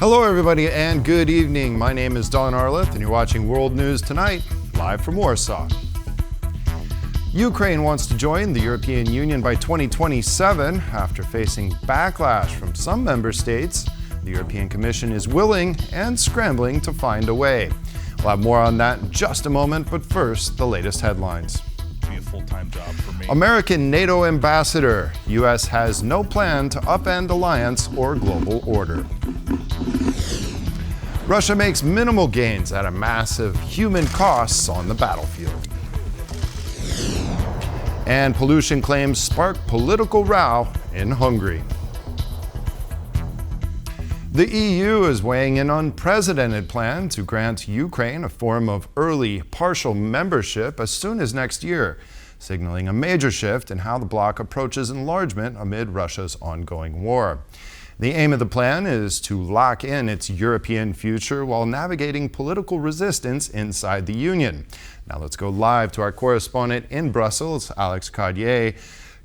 Hello everybody and good evening. My name is Don Arleth and you're watching World News Tonight, live from Warsaw. Ukraine wants to join the European Union by 2027 after facing backlash from some member states. The European Commission is willing and scrambling to find a way. We'll have more on that in just a moment, but first, the latest headlines. Be a full-time job for me. American NATO ambassador. U.S. has no plan to upend alliance or global order. Russia makes minimal gains at a massive human costs on the battlefield. And pollution claims spark political row in Hungary. The EU is weighing an unprecedented plan to grant Ukraine a form of early partial membership as soon as next year, signaling a major shift in how the bloc approaches enlargement amid Russia's ongoing war. The aim of the plan is to lock in its European future while navigating political resistance inside the Union. Now let's go live to our correspondent in Brussels, Alex Cardier.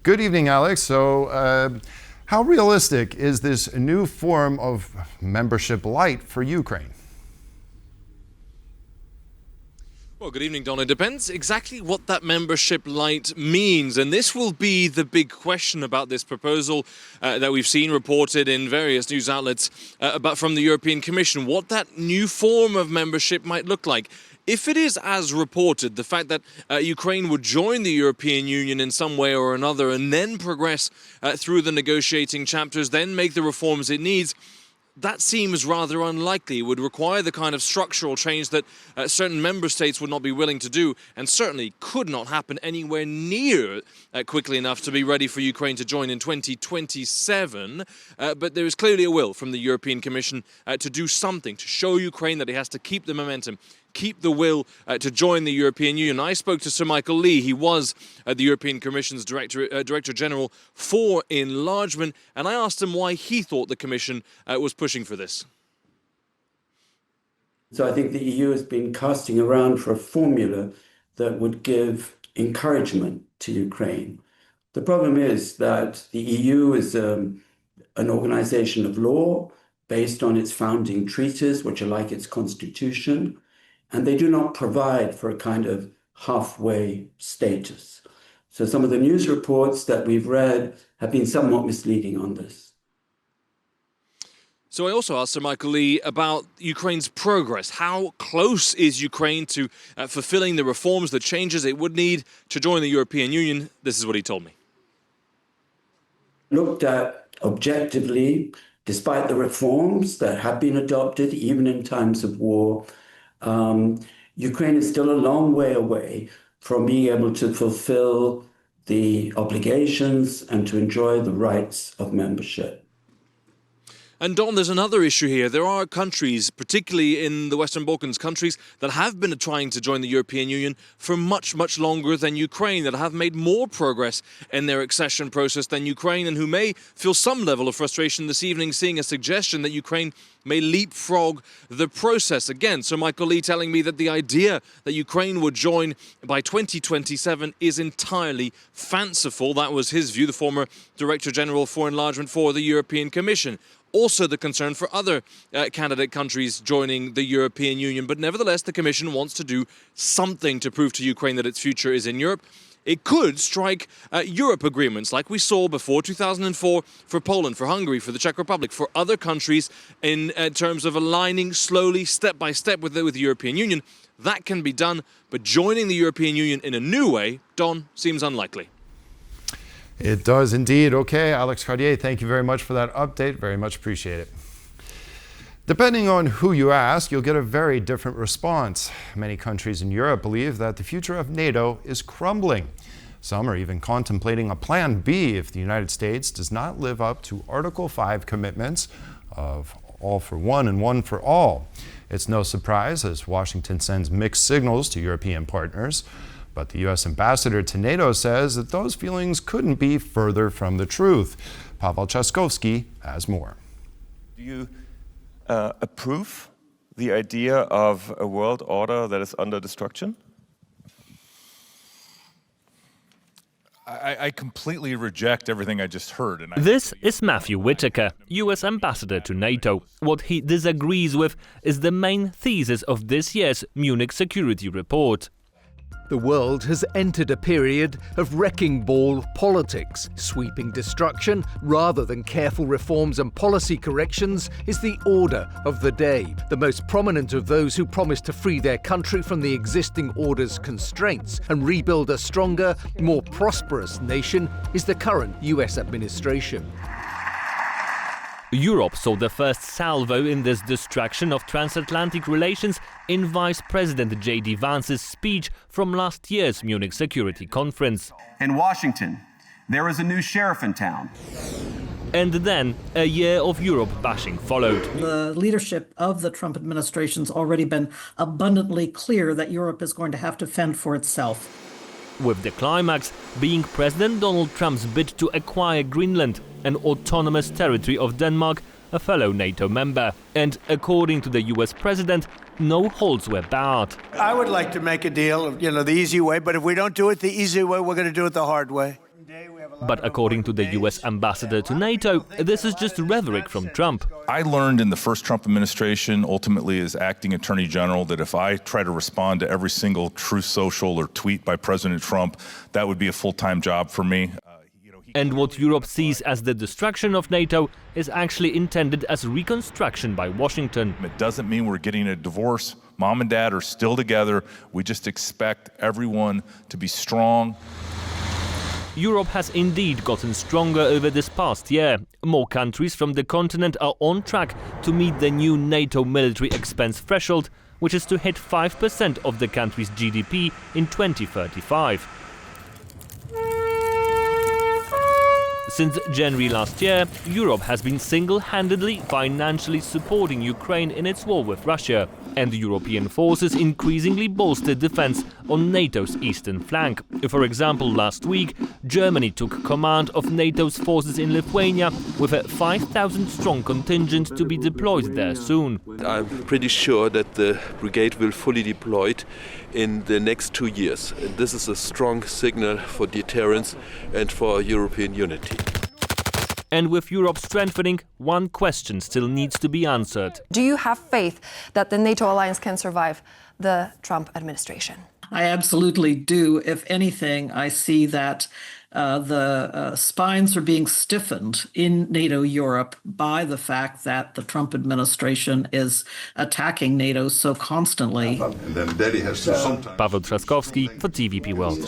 Good evening, Alex. So, how realistic is this new form of membership light for Ukraine? Well, good evening, Don. It depends exactly what that membership light means. And this will be the big question about this proposal that we've seen reported in various news outlets about from the European Commission, what that new form of membership might look like. If it is as reported, the fact that Ukraine would join the European Union in some way or another and then progress through the negotiating chapters, then make the reforms it needs, that seems rather unlikely. It would require the kind of structural change that certain member states would not be willing to do, and certainly could not happen anywhere near quickly enough to be ready for Ukraine to join in 2027. But there is clearly a will from the European Commission to do something, to show Ukraine that it has to keep the momentum, keep the will to join the European Union. I spoke to Sir Michael Lee. He was the European Commission's Director General for enlargement, and I asked him why he thought the Commission was pushing for this. So I think the EU has been casting around for a formula that would give encouragement to Ukraine. The problem is that the EU is an organization of law based on its founding treaties, which are like its constitution, and they do not provide for a kind of halfway status. So some of the news reports that we've read have been somewhat misleading on this. So I also asked Sir Michael Lee about Ukraine's progress. How close is Ukraine to fulfilling the reforms, the changes it would need to join the European Union? This is what he told me. Looked at objectively, despite the reforms that have been adopted, even in times of war, Ukraine is still a long way away from being able to fulfill the obligations and to enjoy the rights of membership. And Don, there's another issue here. There are countries, particularly in the Western Balkans, countries that have been trying to join the European Union for much, much longer than Ukraine, that have made more progress in their accession process than Ukraine, and who may feel some level of frustration this evening seeing a suggestion that Ukraine may leapfrog the process. Again, Sir Michael Lee telling me that the idea that Ukraine would join by 2027 is entirely fanciful. That was his view, the former Director General for Enlargement for the European Commission. Also the concern for other candidate countries joining the European Union. But nevertheless, the Commission wants to do something to prove to Ukraine that its future is in Europe. It could strike Europe agreements like we saw before 2004 for Poland, for Hungary, for the Czech Republic, for other countries in terms of aligning slowly, step by step with the European Union. That can be done, but joining the European Union in a new way, Don, seems unlikely. It does indeed. Okay, Alex Cardier, thank you very much for that update. Very much appreciate it. Depending on who you ask, you'll get a very different response. Many countries in Europe believe that the future of NATO is crumbling. Some are even contemplating a plan B if the United States does not live up to Article 5 commitments of all for one and one for all. It's no surprise as Washington sends mixed signals to European partners. But the U.S. ambassador to NATO says that those feelings couldn't be further from the truth. Pavel Chaskovsky has more. Do you approve the idea of a world order that is under destruction? I completely reject everything I just heard. And This is Matthew Whitaker, US ambassador to NATO. What he disagrees with is the main thesis of this year's Munich Security Report. The world has entered a period of wrecking ball politics. Sweeping destruction, rather than careful reforms and policy corrections, is the order of the day. The most prominent of those who promise to free their country from the existing order's constraints and rebuild a stronger, more prosperous nation is the current US administration. Europe saw the first salvo in this destruction of transatlantic relations in Vice President J.D. Vance's speech from last year's Munich Security Conference. In Washington, there is a new sheriff in town. And then a year of Europe bashing followed. The leadership of the Trump administration's already been abundantly clear that Europe is going to have to fend for itself. With the climax being President Donald Trump's bid to acquire Greenland, an autonomous territory of Denmark, a fellow NATO member. And according to the US president, no holds were barred. I would like to make a deal, the easy way, but if we don't do it the easy way, we're going to do it the hard way. But according to the US ambassador to NATO, this is just rhetoric from Trump. I learned in the first Trump administration, ultimately as acting attorney general, that if I try to respond to every single Truth Social or tweet by President Trump, that would be a full-time job for me. And what Europe sees as the destruction of NATO is actually intended as reconstruction by Washington. It doesn't mean we're getting a divorce. Mom and Dad are still together. We just expect everyone to be strong. Europe has indeed gotten stronger over this past year. More countries from the continent are on track to meet the new NATO military expense threshold, which is to hit 5% of the country's GDP in 2035. Since January last year, Europe has been single-handedly financially supporting Ukraine in its war with Russia, and European forces increasingly bolstered defense on NATO's eastern flank. For example, last week, Germany took command of NATO's forces in Lithuania with a 5,000-strong contingent to be deployed there soon. I'm pretty sure that the brigade will fully deployed in the next 2 years. And this is a strong signal for deterrence and for European unity. And with Europe strengthening, one question still needs to be answered. Do you have faith that the NATO alliance can survive the Trump administration? I absolutely do. If anything, I see that the spines are being stiffened in NATO Europe by the fact that the Trump administration is attacking NATO so constantly. Paweł Trzaskowski for TVP World.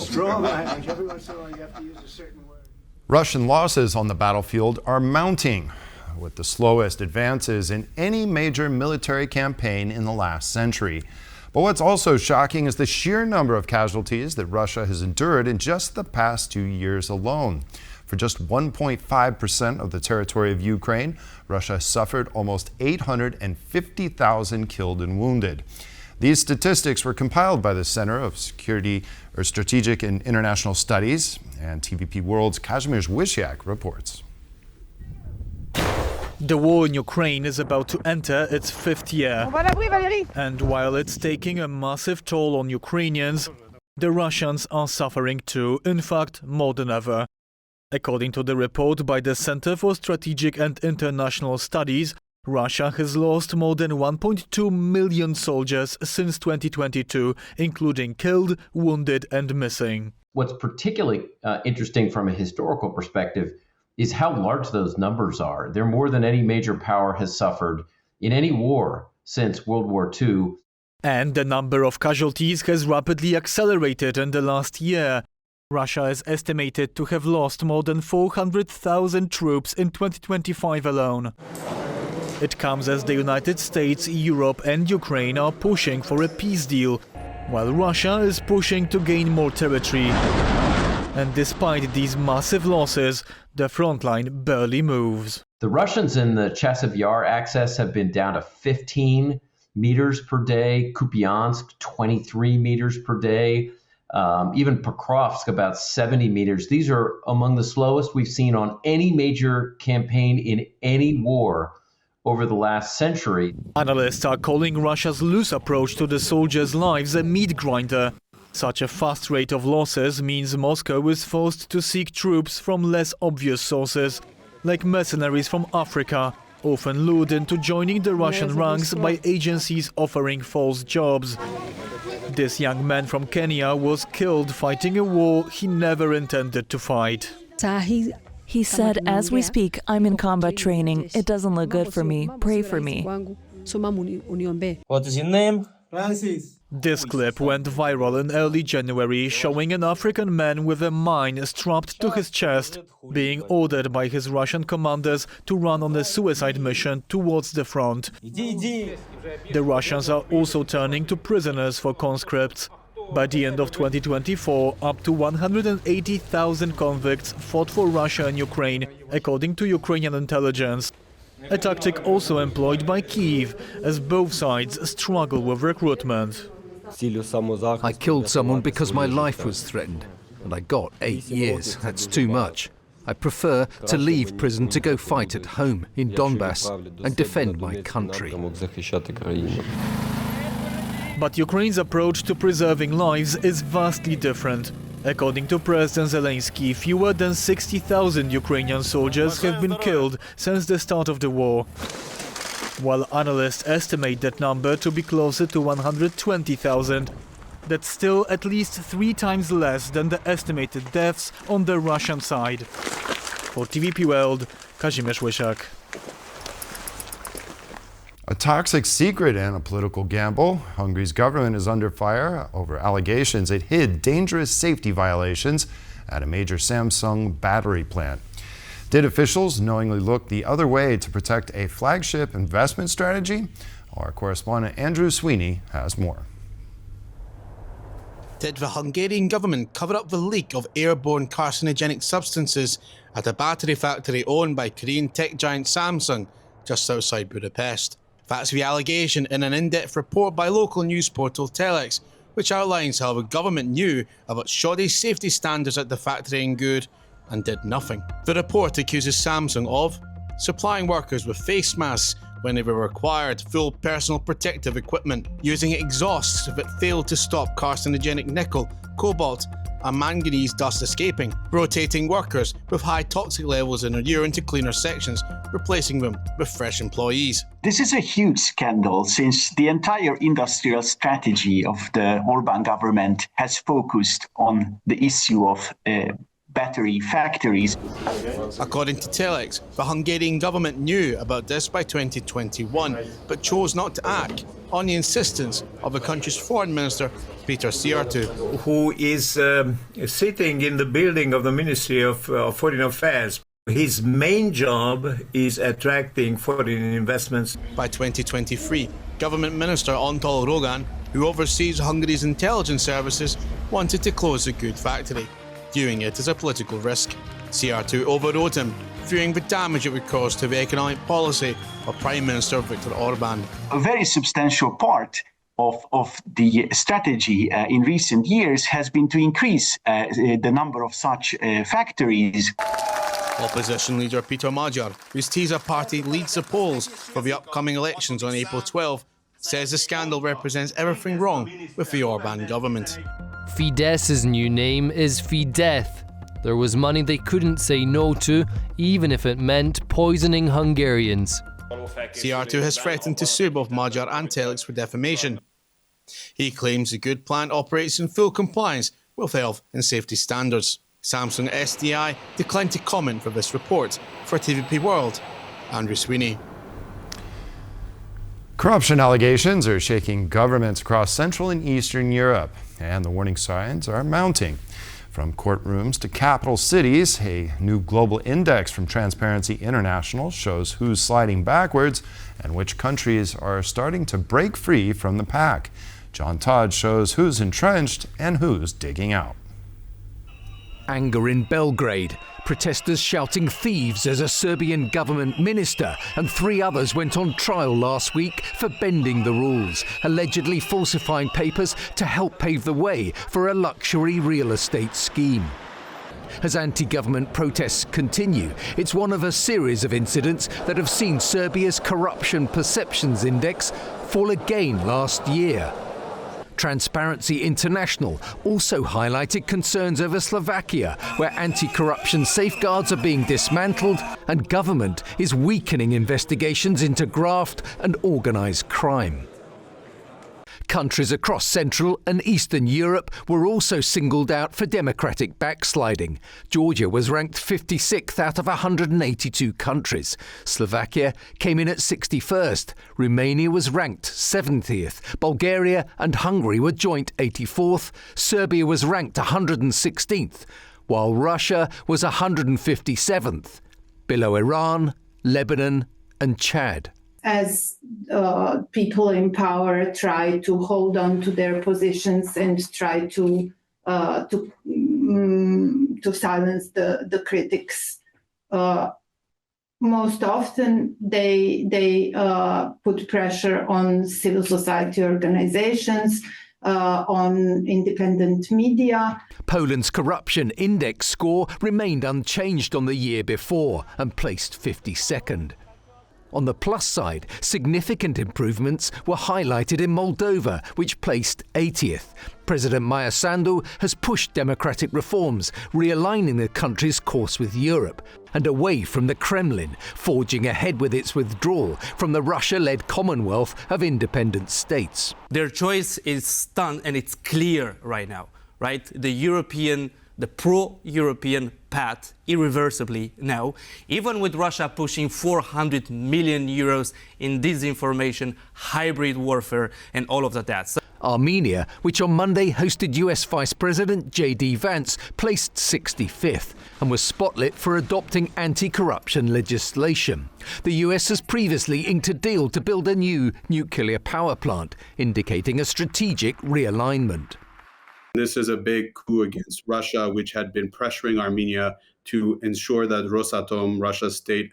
Russian losses on the battlefield are mounting, with the slowest advances in any major military campaign in the last century. But what's also shocking is the sheer number of casualties that Russia has endured in just the past 2 years alone. For just 1.5% of the territory of Ukraine, Russia has suffered almost 850,000 killed and wounded. These statistics were compiled by the Center of Strategic and International Studies, and TVP World's Kazimierz Wysiak reports. The war in Ukraine is about to enter its 5th year. And while it's taking a massive toll on Ukrainians, the Russians are suffering too, in fact, more than ever. According to the report by the Center for Strategic and International Studies, Russia has lost more than 1.2 million soldiers since 2022, including killed, wounded and missing. What's particularly interesting from a historical perspective is how large those numbers are. They're more than any major power has suffered in any war since World War II. And the number of casualties has rapidly accelerated in the last year. Russia is estimated to have lost more than 400,000 troops in 2025 alone. It comes as the United States, Europe and Ukraine are pushing for a peace deal, while Russia is pushing to gain more territory. And despite these massive losses, the front line barely moves. The Russians in the Chasiv Yar axis have been down to 15 meters per day, Kupiansk 23 meters per day, even Pokrovsk about 70 meters. These are among the slowest we've seen on any major campaign in any war over the last century. Analysts are calling Russia's loose approach to the soldiers' lives a meat grinder. Such a fast rate of losses means Moscow is forced to seek troops from less obvious sources, like mercenaries from Africa, often lured into joining the Russian ranks by agencies offering false jobs. This young man from Kenya was killed fighting a war he never intended to fight. He said, "As we speak, I'm in combat training. It doesn't look good for me. Pray for me." What is your name? Francis. This clip went viral in early January, showing an African man with a mine strapped to his chest, being ordered by his Russian commanders to run on a suicide mission towards the front. The Russians are also turning to prisoners for conscripts. By the end of 2024, up to 180,000 convicts fought for Russia and Ukraine, according to Ukrainian intelligence. A tactic also employed by Kyiv, as both sides struggle with recruitment. I killed someone because my life was threatened, and I got 8 years. That's too much. I prefer to leave prison to go fight at home in Donbass and defend my country. But Ukraine's approach to preserving lives is vastly different. According to President Zelensky, fewer than 60,000 Ukrainian soldiers have been killed since the start of the war, while analysts estimate that number to be closer to 120,000. That's still at least 3 times less than the estimated deaths on the Russian side. For TVP World, Kazimierz Łysiak. A toxic secret and a political gamble. Hungary's government is under fire over allegations it hid dangerous safety violations at a major Samsung battery plant. Did officials knowingly look the other way to protect a flagship investment strategy? Our correspondent Andrew Sweeney has more. Did the Hungarian government cover up the leak of airborne carcinogenic substances at a battery factory owned by Korean tech giant Samsung just outside Budapest? That's the allegation in an in-depth report by local news portal Telex, which outlines how the government knew about shoddy safety standards at the factory in Good and did nothing. The report accuses Samsung of supplying workers with face masks when they were required full personal protective equipment, using exhausts that failed to stop carcinogenic nickel, cobalt and manganese dust escaping, rotating workers with high toxic levels in their urine to cleaner sections, replacing them with fresh employees. This is a huge scandal since the entire industrial strategy of the Orbán government has focused on the issue of battery factories. According to Telex, the Hungarian government knew about this by 2021, but chose not to act on the insistence of the country's foreign minister, Peter Szijjártó, who is sitting in the building of the Ministry of Foreign Affairs. His main job is attracting foreign investments. By 2023, Government Minister Antal Rogan, who oversees Hungary's intelligence services, wanted to close the Good factory, viewing it as a political risk. Szijjártó overrode him, fearing the damage it would cause to the economic policy of Prime Minister Viktor Orbán. A very substantial part of the strategy in recent years has been to increase the number of such factories. Opposition leader Peter Magyar, whose TISA party leads the polls for the upcoming elections on April 12, says the scandal represents everything wrong with the Orbán government. Fidesz's new name is Fidesz. There was money they couldn't say no to, even if it meant poisoning Hungarians. Szijjártó has threatened to sue both Magyar and Telex for defamation. He claims the Good plant operates in full compliance with health and safety standards. Samsung SDI declined to comment for this report. For TVP World, Andrew Sweeney. Corruption allegations are shaking governments across Central and Eastern Europe, and the warning signs are mounting. From courtrooms to capital cities, a new global index from Transparency International shows who's sliding backwards and which countries are starting to break free from the pack. John Todd shows who's entrenched and who's digging out. Anger in Belgrade. Protesters shouting thieves as a Serbian government minister and 3 others went on trial last week for bending the rules, allegedly falsifying papers to help pave the way for a luxury real estate scheme. As anti-government protests continue, it's one of a series of incidents that have seen Serbia's Corruption Perceptions Index fall again last year. Transparency International also highlighted concerns over Slovakia, where anti-corruption safeguards are being dismantled and government is weakening investigations into graft and organised crime. Countries across Central and Eastern Europe were also singled out for democratic backsliding. Georgia was ranked 56th out of 182 countries. Slovakia came in at 61st. Romania was ranked 70th. Bulgaria and Hungary were joint 84th. Serbia was ranked 116th, while Russia was 157th, below Iran, Lebanon and Chad. As people in power try to hold on to their positions and try to silence the critics. Most often, they put pressure on civil society organizations, on independent media. Poland's corruption index score remained unchanged on the year before and placed 52nd. On the plus side, significant improvements were highlighted in Moldova, which placed 80th. President Maia Sandu has pushed democratic reforms, realigning the country's course with Europe and away from the Kremlin, forging ahead with its withdrawal from the Russia-led Commonwealth of Independent States. Their choice is done and it's clear right now, right? The pro-European path irreversibly now, even with Russia pushing 400 million euros in disinformation, hybrid warfare, and all of that. Armenia, which on Monday hosted US Vice President J.D. Vance, placed 65th and was spotlit for adopting anti-corruption legislation. The US has previously inked a deal to build a new nuclear power plant, indicating a strategic realignment. This is a big coup against Russia, which had been pressuring Armenia to ensure that Rosatom, Russia's state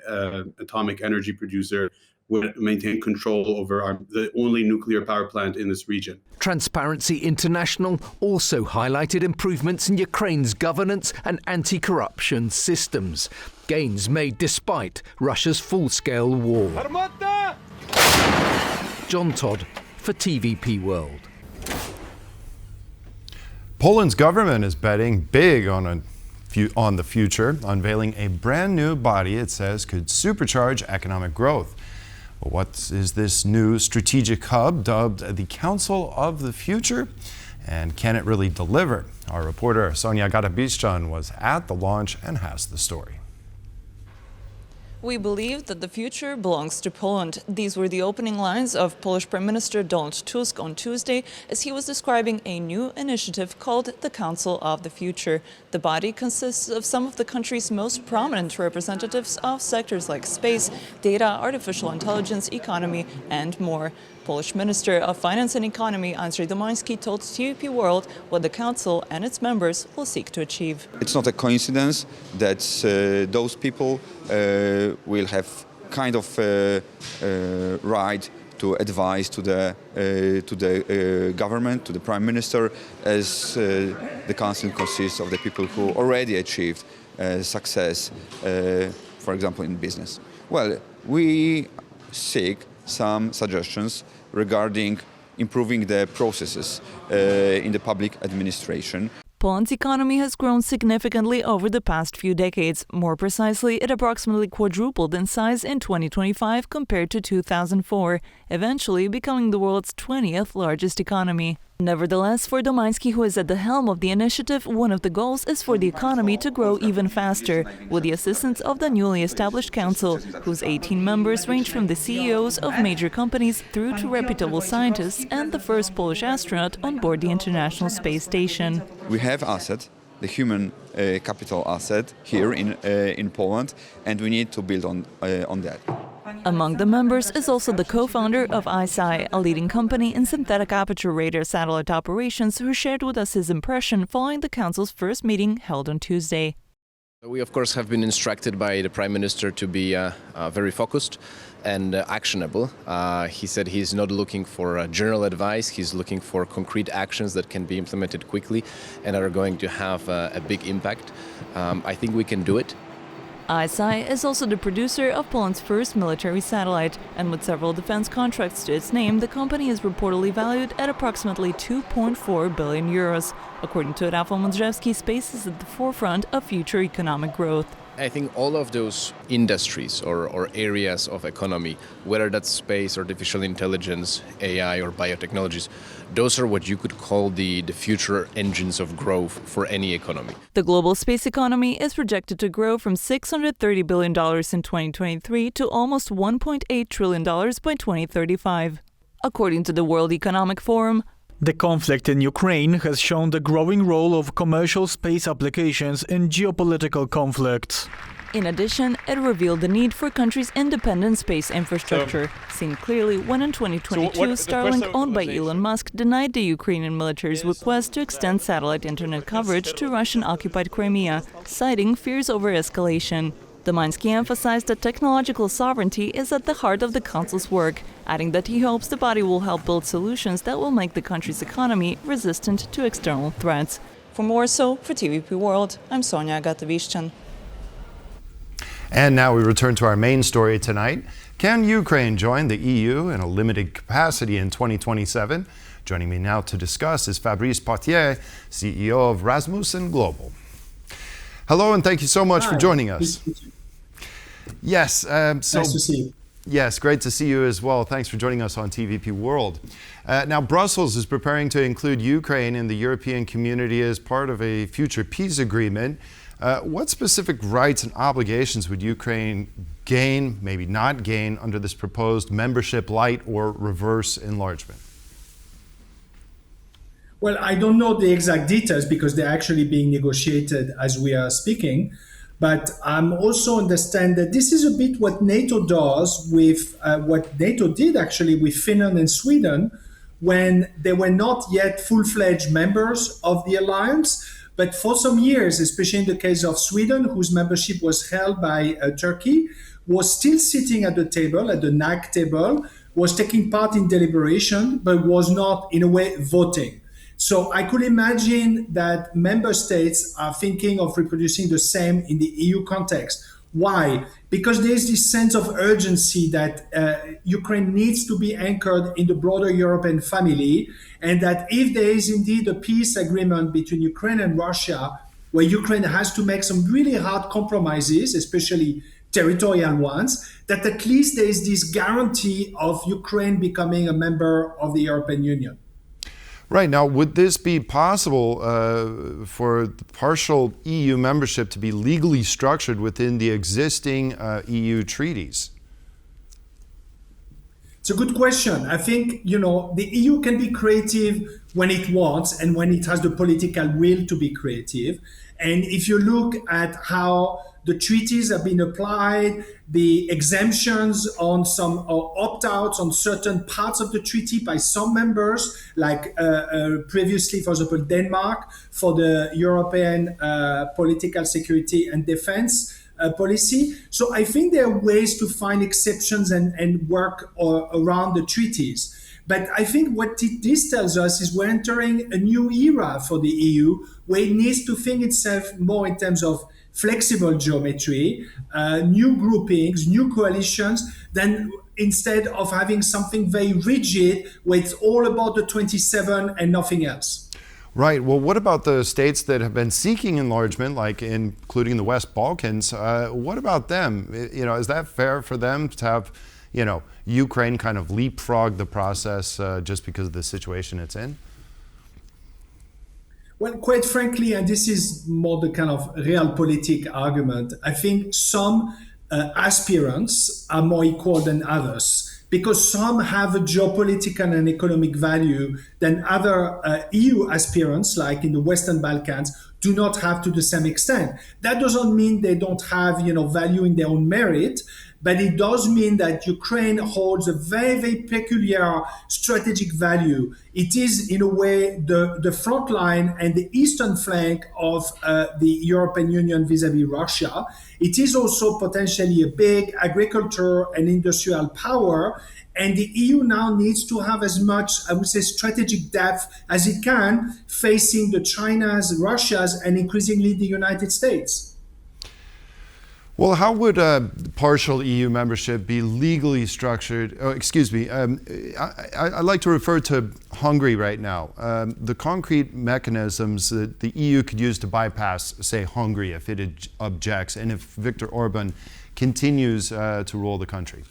atomic energy producer, would maintain control over the only nuclear power plant in this region. Transparency International also highlighted improvements in Ukraine's governance and anti-corruption systems, gains made despite Russia's full-scale war. John Todd for TVP World. Poland's government is betting big on the future, unveiling a brand new body it says could supercharge economic growth. But what is this new strategic hub dubbed the Council of the Future? And can it really deliver? Our reporter Sonia Gadabishchan was at the launch and has the story. We believe that the future belongs to Poland. These were the opening lines of Polish Prime Minister Donald Tusk on Tuesday as he was describing a new initiative called the Council of the Future. The body consists of some of the country's most prominent representatives of sectors like space, data, artificial intelligence, economy, and more. Polish Minister of Finance and Economy Andrzej Domański told TVP World what the Council and its members will seek to achieve. It's not a coincidence that those people will have kind of right to advise to the government, to the Prime Minister, as the Council consists of the people who already achieved success, for example, in business. Well, we seek some suggestions regarding improving the processes in the public administration. Poland's economy has grown significantly over the past few decades. More precisely, it approximately quadrupled in size in 2025 compared to 2004, eventually becoming the world's 20th largest economy. Nevertheless, for Domański, who is at the helm of the initiative, one of the goals is for the economy to grow even faster, with the assistance of the newly established council, whose 18 members range from the CEOs of major companies through to reputable scientists and the first Polish astronaut on board the International Space Station. We have asset, the human capital asset here in Poland, and we need to build on that. Among the members is also the co-founder of ISI, a leading company in synthetic aperture radar satellite operations, who shared with us his impression following the Council's first meeting held on Tuesday. We, of course, have been instructed by the Prime Minister to be very focused and actionable. He said he's not looking for general advice, he's looking for concrete actions that can be implemented quickly and are going to have a big impact. I think we can do it. ISI is also the producer of Poland's first military satellite, and with several defense contracts to its name, the company is reportedly valued at approximately 2.4 billion euros. According to Rafał Mądrzewski, space is at the forefront of future economic growth. I think all of those industries or areas of economy, whether that's space, artificial intelligence, AI, or biotechnologies, those are what you could call the future engines of growth for any economy. The global space economy is projected to grow from $630 billion in 2023 to almost $1.8 trillion by 2035. According to the World Economic Forum, the conflict in Ukraine has shown the growing role of commercial space applications in geopolitical conflicts. In addition, it revealed the need for countries' independent space infrastructure, seen clearly when in 2022 Starlink, owned by Elon Musk, denied the Ukrainian military's request to extend satellite internet coverage to Russian-occupied Crimea, citing fears over escalation. Domański emphasized that technological sovereignty is at the heart of the Council's work, adding that he hopes the body will help build solutions that will make the country's economy resistant to external threats. For Warsaw, for TVP World, I'm Sonia Agata-Wiszczan. And now we return to our main story tonight. Can Ukraine join the EU in a limited capacity in 2027? Joining me now to discuss is Fabrice Potier, CEO of Rasmussen Global. Hello, and thank you so much for joining us. Yes, nice to see you. Yes, great to see you as well. Thanks for joining us on TVP World. Now, Brussels is preparing to include Ukraine in the European community as part of a future peace agreement. What specific rights and obligations would Ukraine gain, maybe not gain, under this proposed membership light or reverse enlargement? Well, I don't know the exact details because they're actually being negotiated as we are speaking. But I also understand that this is a bit what NATO does with what NATO did actually with Finland and Sweden when they were not yet full-fledged members of the alliance. But for some years, especially in the case of Sweden, whose membership was held by Turkey, was still sitting at the table, at the NAC table, was taking part in deliberation, but was not, in a way, voting. So I could imagine that member states are thinking of reproducing the same in the EU context. Why? Because there's this sense of urgency that Ukraine needs to be anchored in the broader European family, and that if there is indeed a peace agreement between Ukraine and Russia, where Ukraine has to make some really hard compromises, especially territorial ones, that at least there is this guarantee of Ukraine becoming a member of the European Union. Right. Now, would this be possible for partial EU membership to be legally structured within the existing EU treaties? It's a good question. I think, the EU can be creative when it wants and when it has the political will to be creative. And if you look at how the treaties have been applied, the exemptions on some opt-outs on certain parts of the treaty by some members, like previously, for example, Denmark, for the European political security and defense policy. So I think there are ways to find exceptions and work around the treaties. But I think what this tells us is we're entering a new era for the EU, where it needs to think itself more in terms of flexible geometry, new groupings, new coalitions, than instead of having something very rigid where it's all about the 27 and nothing else. Right. Well, what about the states that have been seeking enlargement, like including the West Balkans? What about them? Is that fair for them to have, Ukraine kind of leapfrog the process just because of the situation it's in? Well, quite frankly, and this is more the kind of realpolitik argument, I think some aspirants are more equal than others, because some have a geopolitical and economic value than other EU aspirants, like in the Western Balkans, do not have to the same extent. That doesn't mean they don't have, value in their own merit, but it does mean that Ukraine holds a very, very peculiar strategic value. It is, in a way, the front line and the eastern flank of the European Union vis-à-vis Russia. It is also potentially a big agricultural and industrial power. And the EU now needs to have as much, I would say, strategic depth as it can, facing the Chinas, Russias, and increasingly the United States. Well, how would partial EU membership be legally structured? Oh, excuse me. I'd like to refer to Hungary right now. The concrete mechanisms that the EU could use to bypass, say, Hungary if it objects, and if Viktor Orban continues to rule the country.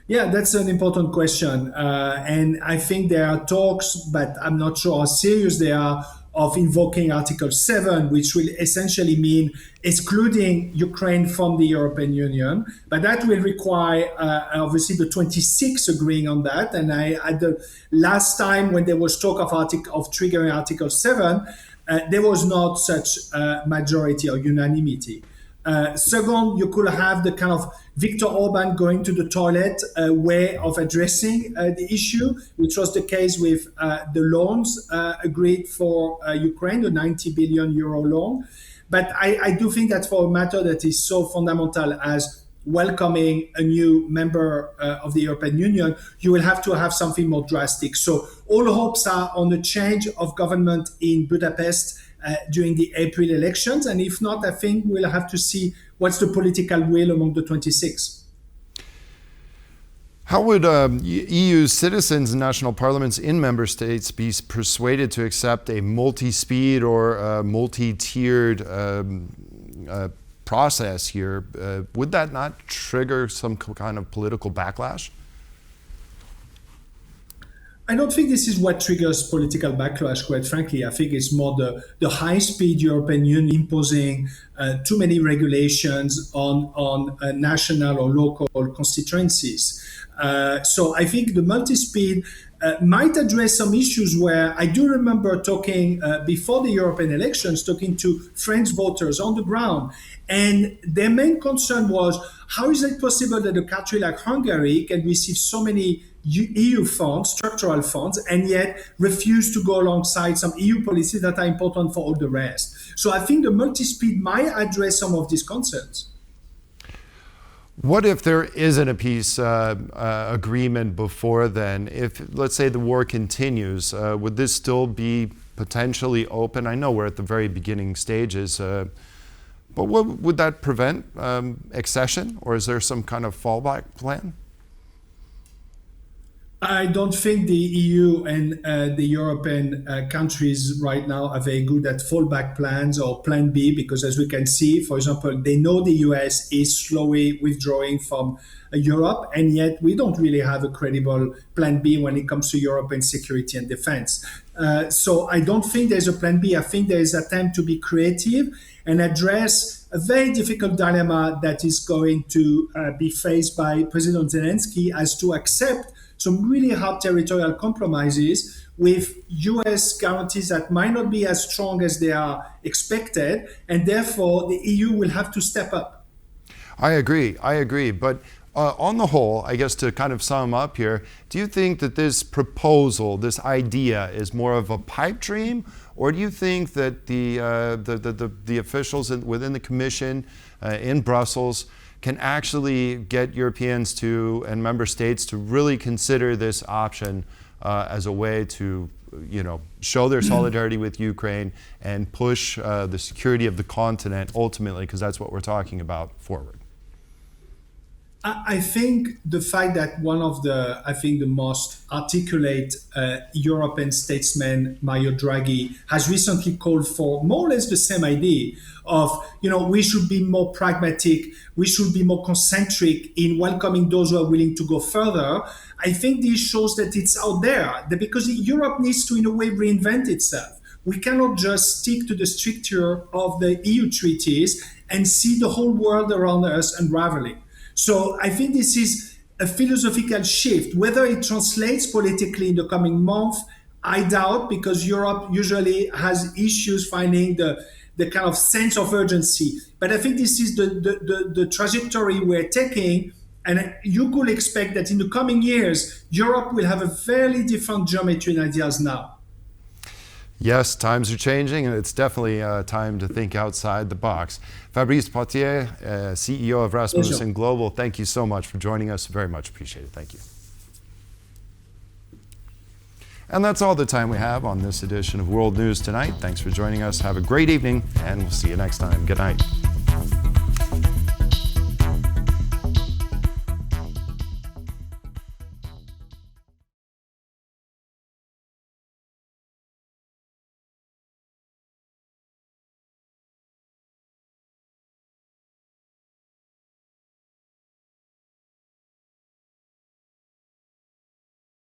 Yeah, that's an important question. And I think there are talks, but I'm not sure how serious they are, of invoking Article 7, which will essentially mean excluding Ukraine from the European Union. But that will require, obviously, the 26 agreeing on that. And at the last time when there was talk of triggering Article 7, there was not such majority or unanimity. Second, you could have the kind of Viktor Orban going to the toilet way of addressing the issue, which was the case with the loans agreed for Ukraine, the 90 billion euro loan. But I do think that for a matter that is so fundamental as welcoming a new member of the European Union, you will have to have something more drastic. So all hopes are on the change of government in Budapest during the April elections. And if not, I think we'll have to see what's the political will among the 26. How would EU citizens and national parliaments in member states be persuaded to accept a multi-speed or multi-tiered process here? Would that not trigger some kind of political backlash? I don't think this is what triggers political backlash, quite frankly. I think it's more the high-speed European Union imposing too many regulations on national or local constituencies. So I think the multi-speed might address some issues where I do remember talking before the European elections, talking to French voters on the ground. And their main concern was, how is it possible that a country like Hungary can receive so many EU funds, structural funds, and yet refuse to go alongside some EU policies that are important for all the rest? So I think the multi-speed might address some of these concerns. What if there isn't a peace agreement before then? If, let's say, the war continues, would this still be potentially open? I know we're at the very beginning stages, but would that prevent accession, or is there some kind of fallback plan? I don't think the EU and the European countries right now are very good at fallback plans or plan B, because as we can see, for example, they know the US is slowly withdrawing from Europe, and yet we don't really have a credible plan B when it comes to European security and defense. So I don't think there's a plan B. I think there is an attempt to be creative and address a very difficult dilemma that is going to be faced by President Zelensky, as to accept some really hard territorial compromises with US guarantees that might not be as strong as they are expected, and therefore the EU will have to step up. I agree. But on the whole, I guess to kind of sum up here, do you think that this proposal, this idea, is more of a pipe dream, or do you think that the officials within the Commission in Brussels can actually get Europeans and member states to really consider this option as a way to, show their solidarity with Ukraine and push the security of the continent ultimately, because that's what we're talking about, forward? I think the fact that one of the most articulate European statesman, Mario Draghi, has recently called for more or less the same idea of, we should be more pragmatic, we should be more concentric in welcoming those who are willing to go further. I think this shows that it's out there, because Europe needs to, in a way, reinvent itself. We cannot just stick to the stricture of the EU treaties and see the whole world around us unraveling. So I think this is a philosophical shift. Whether it translates politically in the coming month, I doubt, because Europe usually has issues finding the kind of sense of urgency. But I think this is the trajectory we're taking. And you could expect that in the coming years, Europe will have a fairly different geometry and ideas now. Yes, times are changing, and it's definitely time to think outside the box. Fabrice Potier, CEO of Rasmussen Global, thank you so much for joining us. Very much appreciated. Thank you. And that's all the time we have on this edition of World News Tonight. Thanks for joining us. Have a great evening, and we'll see you next time. Good night.